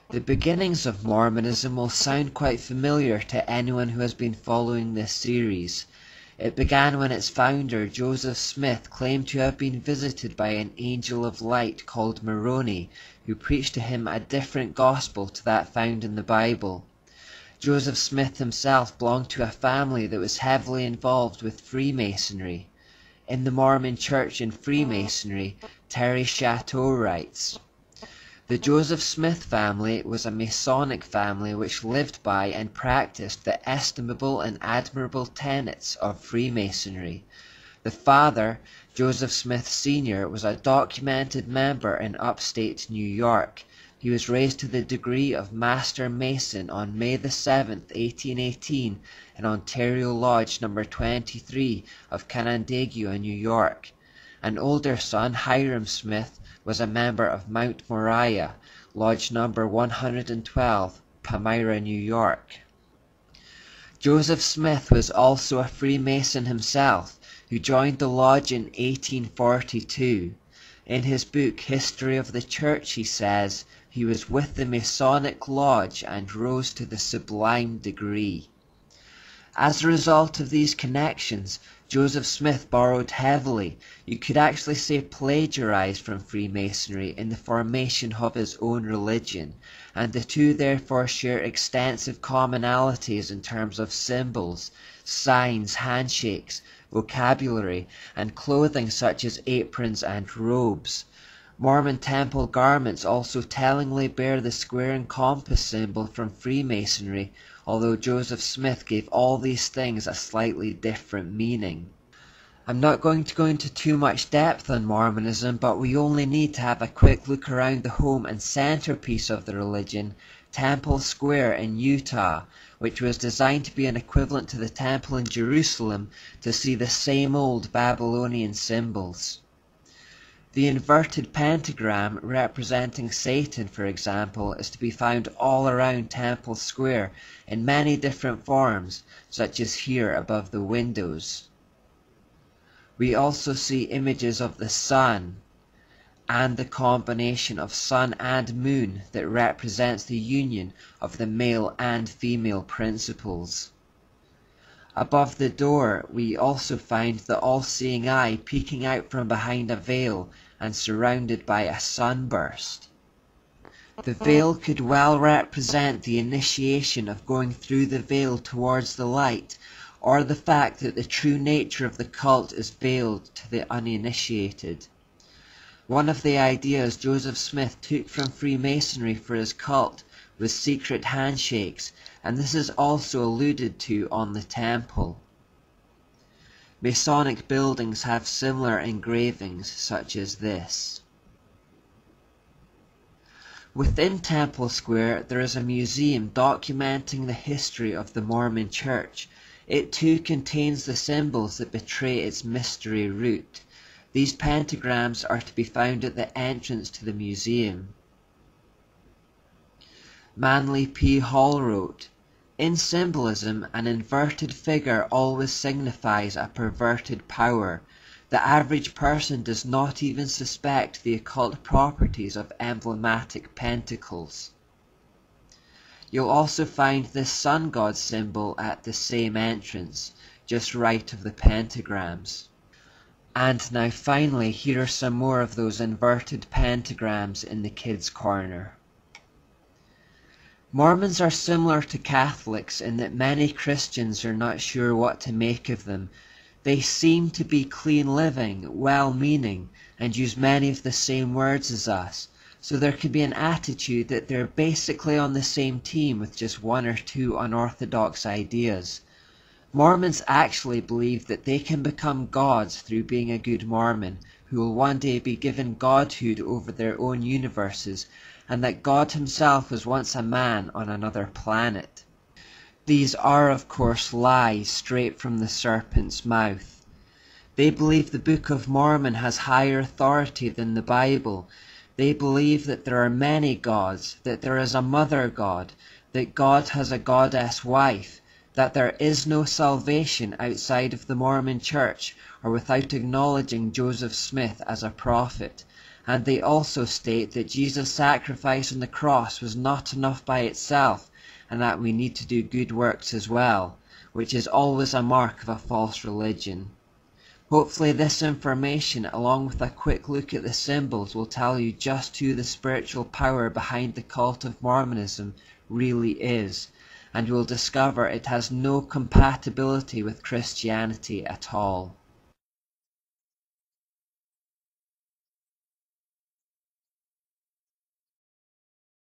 The beginnings of Mormonism will sound quite familiar to anyone who has been following this series. It began when its founder, Joseph Smith, claimed to have been visited by an angel of light called Moroni, who preached to him a different gospel to that found in the Bible. Joseph Smith himself belonged to a family that was heavily involved with Freemasonry. In the Mormon Church and Freemasonry, Terry Chateau writes, "The Joseph Smith family was a Masonic family which lived by and practiced the estimable and admirable tenets of Freemasonry. The father, Joseph Smith Sr., was a documented member in upstate New York. He was raised to the degree of Master Mason on May the 7th, 1818, in Ontario Lodge No. 23 of Canandaigua, New York. An older son, Hiram Smith, was a member of Mount Moriah, Lodge No. 112, Palmyra, New York. Joseph Smith was also a Freemason himself, who joined the lodge in 1842. In his book History of the Church he says, he was with the Masonic Lodge and rose to the sublime degree. As a result of these connections, Joseph Smith borrowed heavily, you could actually say plagiarized from Freemasonry in the formation of his own religion, and the two therefore share extensive commonalities in terms of symbols, signs, handshakes, vocabulary, and clothing such as aprons and robes. Mormon temple garments also tellingly bear the square and compass symbol from Freemasonry, although Joseph Smith gave all these things a slightly different meaning. I'm not going to go into too much depth on Mormonism, but we only need to have a quick look around the home and centerpiece of the religion, Temple Square in Utah, which was designed to be an equivalent to the temple in Jerusalem, to see the same old Babylonian symbols. The inverted pentagram representing Satan, for example, is to be found all around Temple Square in many different forms, such as here above the windows. We also see images of the sun and the combination of sun and moon that represents the union of the male and female principles. Above the door we also find the all-seeing eye peeking out from behind a veil and surrounded by a sunburst. The veil could well represent the initiation of going through the veil towards the light, or the fact that the true nature of the cult is veiled to the uninitiated. One of the ideas Joseph Smith took from Freemasonry for his cult was secret handshakes, and this is also alluded to on the temple. Masonic buildings have similar engravings such as this. Within Temple Square there is a museum documenting the history of the Mormon Church. It too contains the symbols that betray its mystery root. These pentagrams are to be found at the entrance to the museum. Manly P. Hall wrote, "In symbolism, an inverted figure always signifies a perverted power. The average person does not even suspect the occult properties of emblematic pentacles." You'll also find this sun god symbol at the same entrance, just right of the pentagrams. And now finally, here are some more of those inverted pentagrams in the kids' corner. Mormons are similar to Catholics in that many Christians are not sure what to make of them. They seem to be clean living, well-meaning, and use many of the same words as us, so there could be an attitude that they're basically on the same team with just one or two unorthodox ideas. Mormons actually believe that they can become gods through being a good Mormon, who will one day be given godhood over their own universes, and that God himself was once a man on another planet. These are, of course, lies straight from the serpent's mouth. They believe the Book of Mormon has higher authority than the Bible. They believe that there are many gods, that there is a mother god, that God has a goddess wife, that there is no salvation outside of the Mormon Church or without acknowledging Joseph Smith as a prophet, And they also state that Jesus' sacrifice on the cross was not enough by itself, and that we need to do good works as well, which is always a mark of a false religion. Hopefully this information, along with a quick look at the symbols, will tell you just who the spiritual power behind the cult of Mormonism really is, and you will discover it has no compatibility with Christianity at all.